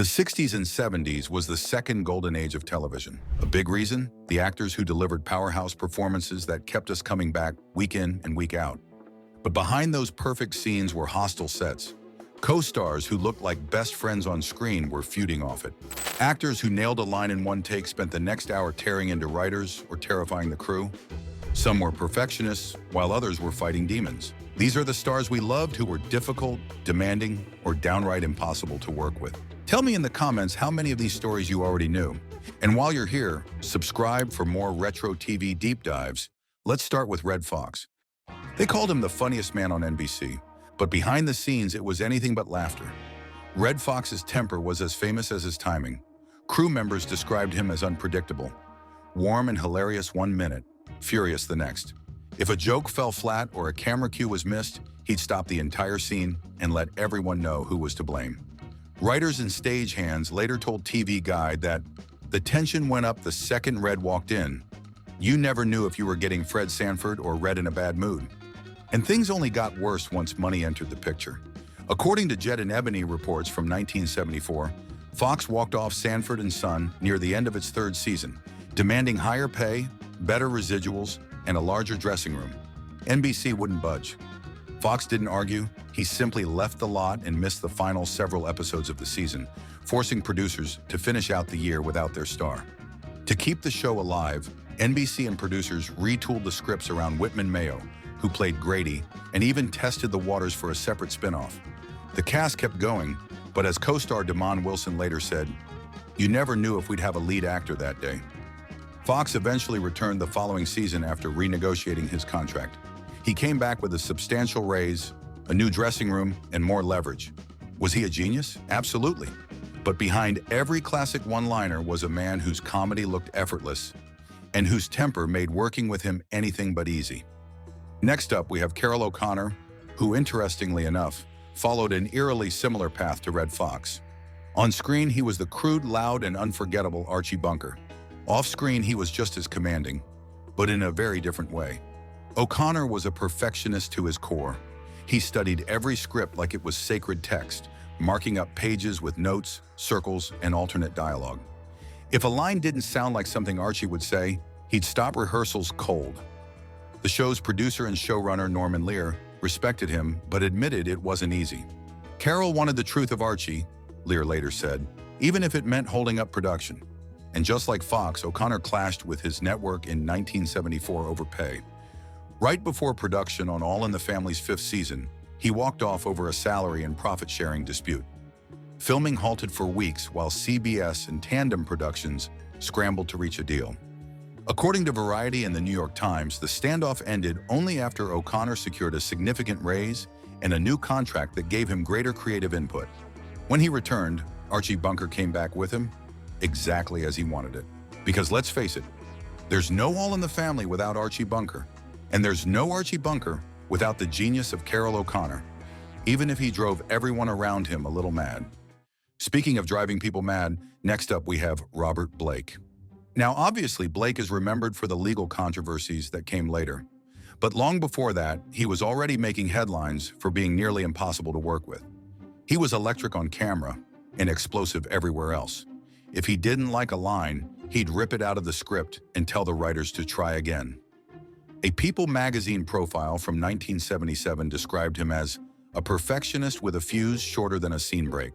The 60s and 70s was the second golden age of television. A big reason? The actors who delivered powerhouse performances that kept us coming back week in and week out. But behind those perfect scenes were hostile sets. Co-stars who looked like best friends on screen were feuding off it. Actors who nailed a line in one take spent the next hour tearing into writers or terrifying the crew. Some were perfectionists, while others were fighting demons. These are the stars we loved who were difficult, demanding, or downright impossible to work with. Tell me in the comments how many of these stories you already knew. And while you're here, subscribe for more retro TV deep dives. Let's start with Redd Foxx. They called him the funniest man on NBC, but behind the scenes it was anything but laughter. Redd Foxx's temper was as famous as his timing. Crew members described him as unpredictable. Warm and hilarious one minute, furious the next. If a joke fell flat or a camera cue was missed, he'd stop the entire scene and let everyone know who was to blame. Writers and stagehands later told TV Guide that the tension went up the second Redd walked in. You never knew if you were getting Fred Sanford or Redd in a bad mood. And things only got worse once money entered the picture. According to Jet and Ebony reports from 1974, Fox walked off Sanford and Son near the end of its third season, demanding higher pay, better residuals, and a larger dressing room. NBC wouldn't budge. Fox didn't argue, he simply left the lot and missed the final several episodes of the season, forcing producers to finish out the year without their star. To keep the show alive, NBC and producers retooled the scripts around Whitman Mayo, who played Grady, and even tested the waters for a separate spin-off. The cast kept going, but as co-star Damon Wilson later said, "You never knew if we'd have a lead actor that day." Fox eventually returned the following season after renegotiating his contract. He came back with a substantial raise, a new dressing room, and more leverage. Was he a genius? Absolutely. But behind every classic one-liner was a man whose comedy looked effortless and whose temper made working with him anything but easy. Next up, we have Carroll O'Connor, who, interestingly enough, followed an eerily similar path to Redd Foxx. On screen, he was the crude, loud, and unforgettable Archie Bunker. Off-screen, he was just as commanding, but in a very different way. O'Connor was a perfectionist to his core. He studied every script like it was sacred text, marking up pages with notes, circles, and alternate dialogue. If a line didn't sound like something Archie would say, he'd stop rehearsals cold. The show's producer and showrunner Norman Lear respected him, but admitted it wasn't easy. Carroll wanted the truth of Archie, Lear later said, even if it meant holding up production. And just like Fox, O'Connor clashed with his network in 1974 over pay. Right before production on All in the Family's fifth season, he walked off over a salary and profit-sharing dispute. Filming halted for weeks while CBS and Tandem Productions scrambled to reach a deal. According to Variety and the New York Times, the standoff ended only after O'Connor secured a significant raise and a new contract that gave him greater creative input. When he returned, Archie Bunker came back with him, exactly as he wanted it. Because let's face it, there's no All in the Family without Archie Bunker. And there's no Archie Bunker without the genius of Carroll O'Connor, even if he drove everyone around him a little mad. Speaking of driving people mad, next up we have Robert Blake. Now obviously Blake is remembered for the legal controversies that came later. But long before that, he was already making headlines for being nearly impossible to work with. He was electric on camera and explosive everywhere else. If he didn't like a line, he'd rip it out of the script and tell the writers to try again. A People magazine profile from 1977 described him as a perfectionist with a fuse shorter than a scene break.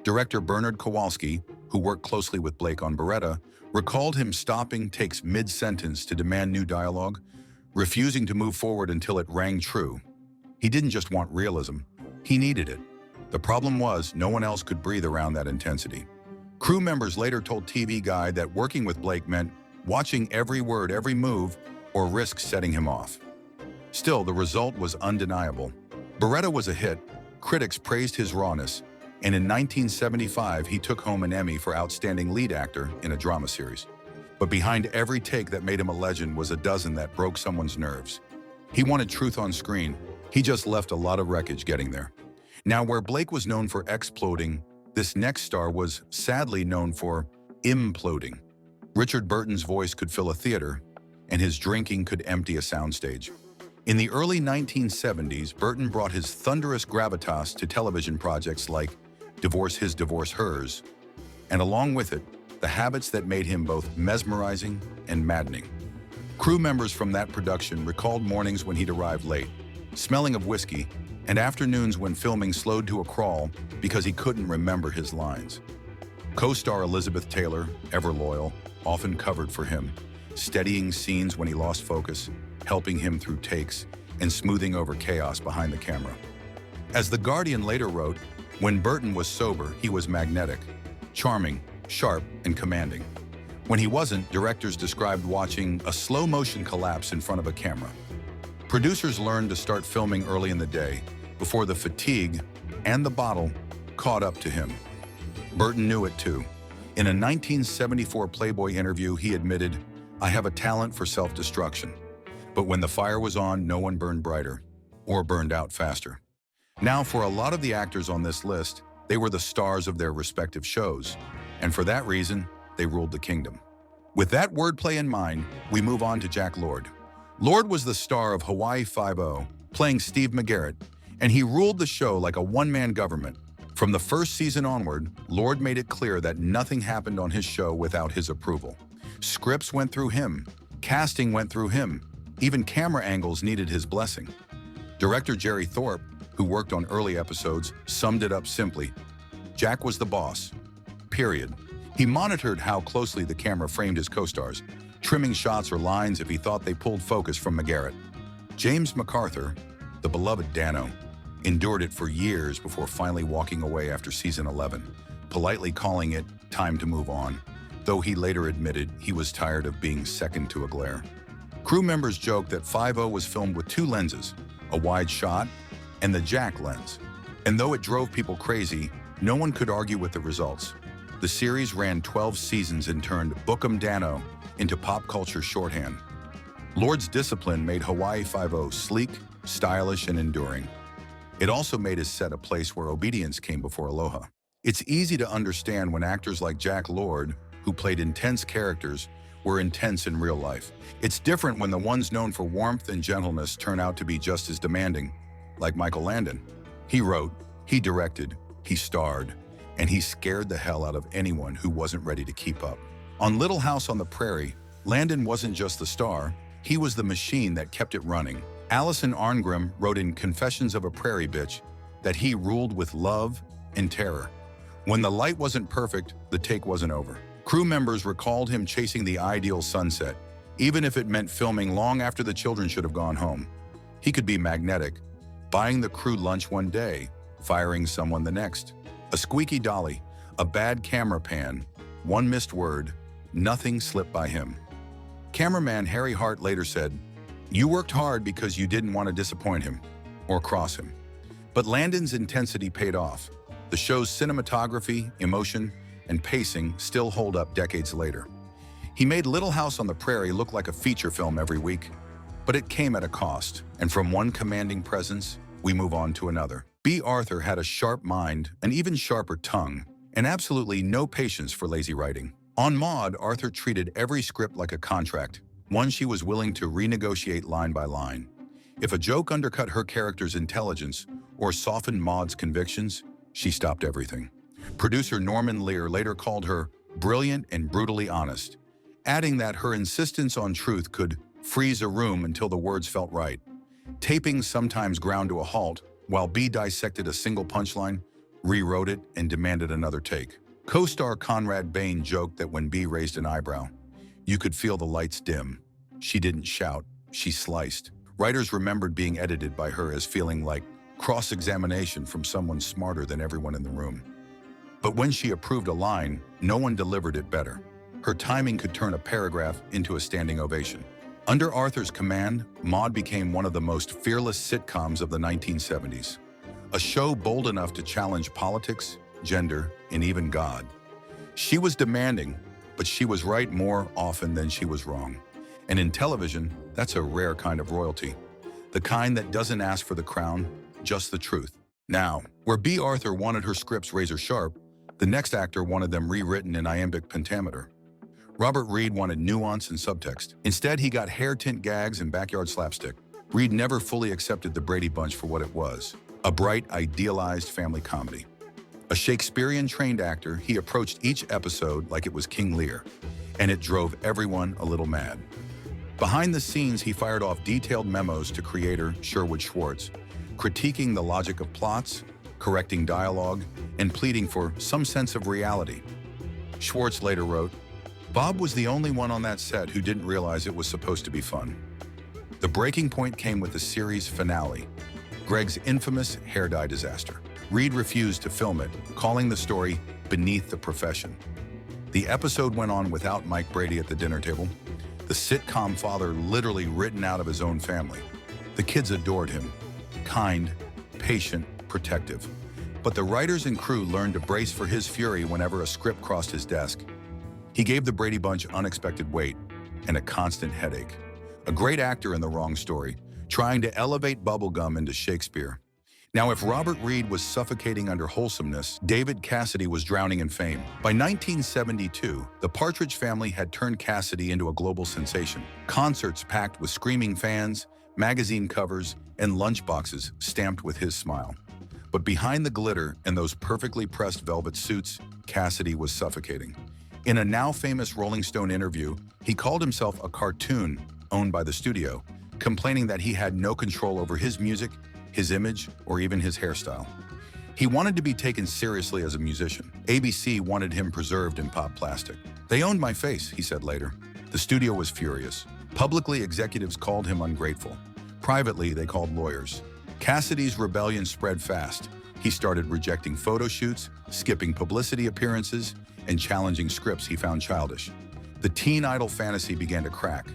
Director Bernard Kowalski, who worked closely with Blake on Baretta, recalled him stopping takes mid-sentence to demand new dialogue, refusing to move forward until it rang true. He didn't just want realism, he needed it. The problem was no one else could breathe around that intensity. Crew members later told TV Guide that working with Blake meant watching every word, every move, or risk setting him off. Still, the result was undeniable. Baretta was a hit, critics praised his rawness, and in 1975 he took home an Emmy for Outstanding Lead Actor in a drama series. But behind every take that made him a legend was a dozen that broke someone's nerves. He wanted truth on screen, he just left a lot of wreckage getting there. Now, where Blake was known for exploding, this next star was sadly known for imploding. Richard Burton's voice could fill a theater, and his drinking could empty a soundstage. In the early 1970s, Burton brought his thunderous gravitas to television projects like Divorce His, Divorce Hers, and along with it, the habits that made him both mesmerizing and maddening. Crew members from that production recalled mornings when he'd arrive late, smelling of whiskey, and afternoons when filming slowed to a crawl because he couldn't remember his lines. Co-star Elizabeth Taylor, ever loyal, often covered for him, steadying scenes when he lost focus, helping him through takes, and smoothing over chaos behind the camera. As The Guardian later wrote, when Burton was sober, he was magnetic, charming, sharp, and commanding. When he wasn't, directors described watching a slow-motion collapse in front of a camera. Producers learned to start filming early in the day, before the fatigue and the bottle caught up to him. Burton knew it too. In a 1974 Playboy interview, he admitted, "I have a talent for self-destruction. But when the fire was on, no one burned brighter, or burned out faster." Now, for a lot of the actors on this list, they were the stars of their respective shows, and for that reason, they ruled the kingdom. With that wordplay in mind, we move on to Jack Lord. Lord was the star of Hawaii Five-0, playing Steve McGarrett, and he ruled the show like a one-man government. From the first season onward, Lord made it clear that nothing happened on his show without his approval. Scripts went through him, casting went through him, even camera angles needed his blessing. Director Jerry Thorpe, who worked on early episodes, summed it up simply: Jack was the boss, period. He monitored how closely the camera framed his co-stars, trimming shots or lines if he thought they pulled focus from McGarrett. James MacArthur, the beloved Dano, endured it for years before finally walking away after season 11, politely calling it time to move on, though he later admitted he was tired of being second to a glare. Crew members joked that 5-0 was filmed with two lenses, a wide shot and the Jack lens. And though it drove people crazy, no one could argue with the results. The series ran 12 seasons and turned Bookum Dano into pop culture shorthand. Lord's discipline made Hawaii Five-0 sleek, stylish, and enduring. It also made his set a place where obedience came before aloha. It's easy to understand when actors like Jack Lord, who played intense characters, were intense in real life. It's different when the ones known for warmth and gentleness turn out to be just as demanding, like Michael Landon. He wrote, he directed, he starred, and he scared the hell out of anyone who wasn't ready to keep up. On Little House on the Prairie, Landon wasn't just the star, he was the machine that kept it running. Allison Arngrim wrote in Confessions of a Prairie Bitch that he ruled with love and terror. When the light wasn't perfect, the take wasn't over. Crew members recalled him chasing the ideal sunset, even if it meant filming long after the children should have gone home. He could be magnetic, buying the crew lunch one day, firing someone the next. A squeaky dolly, a bad camera pan, one missed word, nothing slipped by him. Cameraman Harry Hart later said, "You worked hard because you didn't want to disappoint him or cross him." But Landon's intensity paid off. The show's cinematography, emotion, and pacing still hold up decades later. He made Little House on the Prairie look like a feature film every week, but it came at a cost. And from one commanding presence, we move on to another. Bea Arthur had a sharp mind, an even sharper tongue, and absolutely no patience for lazy writing. On Maude, Arthur treated every script like a contract, one she was willing to renegotiate line by line. If a joke undercut her character's intelligence or softened Maude's convictions, she stopped everything. Producer Norman Lear later called her brilliant and brutally honest, adding that her insistence on truth could freeze a room until the words felt right. Taping sometimes ground to a halt, while Bea dissected a single punchline, rewrote it, and demanded another take. Co-star Conrad Bain joked that when Bea raised an eyebrow, you could feel the lights dim. She didn't shout, she sliced. Writers remembered being edited by her as feeling like cross-examination from someone smarter than everyone in the room. But when she approved a line, no one delivered it better. Her timing could turn a paragraph into a standing ovation. Under Arthur's command, Maude became one of the most fearless sitcoms of the 1970s. A show bold enough to challenge politics, gender, and even God. She was demanding, but she was right more often than she was wrong. And in television, that's a rare kind of royalty. The kind that doesn't ask for the crown, just the truth. Now, where Bea Arthur wanted her scripts razor sharp, the next actor wanted them rewritten in iambic pentameter. Robert Reed wanted nuance and subtext. Instead, he got hair tint gags and backyard slapstick. Reed never fully accepted The Brady Bunch for what it was, a bright, idealized family comedy. A Shakespearean-trained actor, he approached each episode like it was King Lear, and it drove everyone a little mad. Behind the scenes, he fired off detailed memos to creator Sherwood Schwartz, critiquing the logic of plots, correcting dialogue, and pleading for some sense of reality. Schwartz later wrote, "Bob was the only one on that set who didn't realize it was supposed to be fun." The breaking point came with the series finale, Greg's infamous hair dye disaster. Reed refused to film it, calling the story beneath the profession. The episode went on without Mike Brady at the dinner table, the sitcom father literally written out of his own family. The kids adored him, kind, patient, protective. But the writers and crew learned to brace for his fury whenever a script crossed his desk. He gave the Brady Bunch unexpected weight and a constant headache. A great actor in the wrong story, trying to elevate bubblegum into Shakespeare. Now, if Robert Reed was suffocating under wholesomeness, David Cassidy was drowning in fame. By 1972, the Partridge Family had turned Cassidy into a global sensation. Concerts packed with screaming fans, magazine covers, and lunchboxes stamped with his smile. But behind the glitter and those perfectly pressed velvet suits, Cassidy was suffocating. In a now-famous Rolling Stone interview, he called himself a cartoon owned by the studio, complaining that he had no control over his music, his image, or even his hairstyle. He wanted to be taken seriously as a musician. ABC wanted him preserved in pop plastic. "They owned my face," he said later. The studio was furious. Publicly, executives called him ungrateful. Privately, they called lawyers. Cassidy's rebellion spread fast. He started rejecting photo shoots, skipping publicity appearances, and challenging scripts he found childish. The teen idol fantasy began to crack.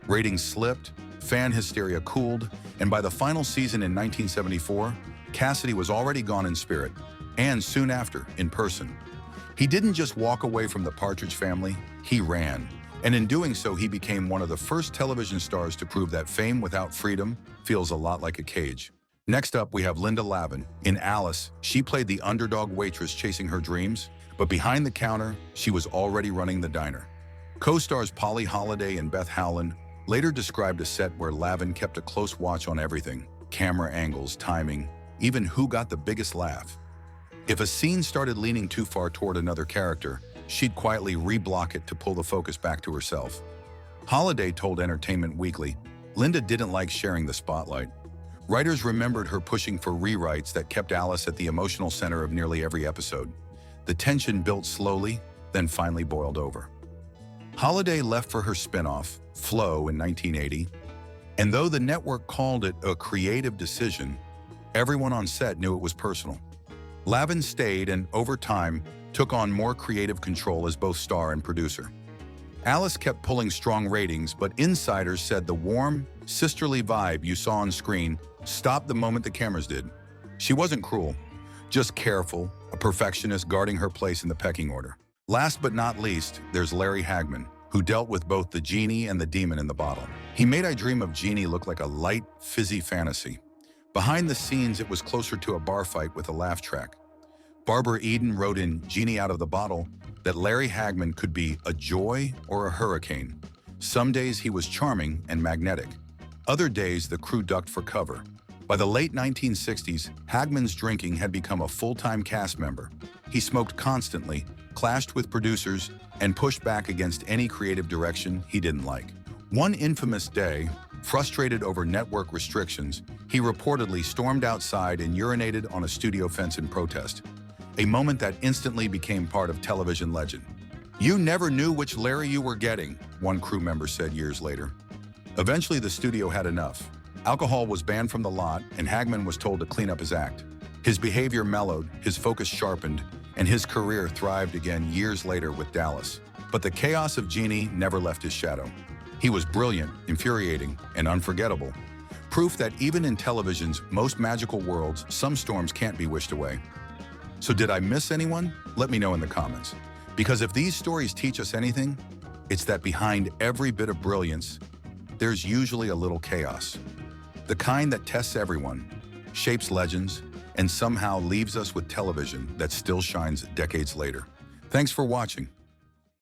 Ratings slipped, fan hysteria cooled, and by the final season in 1974, Cassidy was already gone in spirit, and soon after, in person. He didn't just walk away from the Partridge Family, he ran. And in doing so, he became one of the first television stars to prove that fame without freedom feels a lot like a cage. Next up, we have Linda Lavin. In Alice, she played the underdog waitress chasing her dreams, but behind the counter, she was already running the diner. Co-stars Polly Holliday and Beth Howland later described a set where Lavin kept a close watch on everything: camera angles, timing, even who got the biggest laugh. If a scene started leaning too far toward another character, she'd quietly re-block it to pull the focus back to herself. Holliday told Entertainment Weekly, "Linda didn't like sharing the spotlight." Writers remembered her pushing for rewrites that kept Alice at the emotional center of nearly every episode. The tension built slowly, then finally boiled over. Holliday left for her spin-off, Flow, in 1980, and though the network called it a creative decision, everyone on set knew it was personal. Lavin stayed and, over time, took on more creative control as both star and producer. Alice kept pulling strong ratings, but insiders said the warm, sisterly vibe you saw on screen stopped the moment the cameras did. She wasn't cruel, just careful, a perfectionist guarding her place in the pecking order. Last but not least, there's Larry Hagman, who dealt with both the genie and the demon in the bottle. He made I Dream of Jeannie look like a light, fizzy fantasy. Behind the scenes, it was closer to a bar fight with a laugh track. Barbara Eden wrote in Genie Out of the Bottle that Larry Hagman could be a joy or a hurricane. Some days he was charming and magnetic. Other days the crew ducked for cover. By the late 1960s, Hagman's drinking had become a full-time cast member. He smoked constantly, clashed with producers, and pushed back against any creative direction he didn't like. One infamous day, frustrated over network restrictions, he reportedly stormed outside and urinated on a studio fence in protest. A moment that instantly became part of television legend. "You never knew which Larry you were getting," one crew member said years later. Eventually, the studio had enough. Alcohol was banned from the lot, and Hagman was told to clean up his act. His behavior mellowed, his focus sharpened, and his career thrived again years later with Dallas. But the chaos of Genie never left his shadow. He was brilliant, infuriating, and unforgettable. Proof that even in television's most magical worlds, some storms can't be wished away. So did I miss anyone? Let me know in the comments. Because if these stories teach us anything, it's that behind every bit of brilliance, there's usually a little chaos. The kind that tests everyone, shapes legends, and somehow leaves us with television that still shines decades later. Thanks for watching.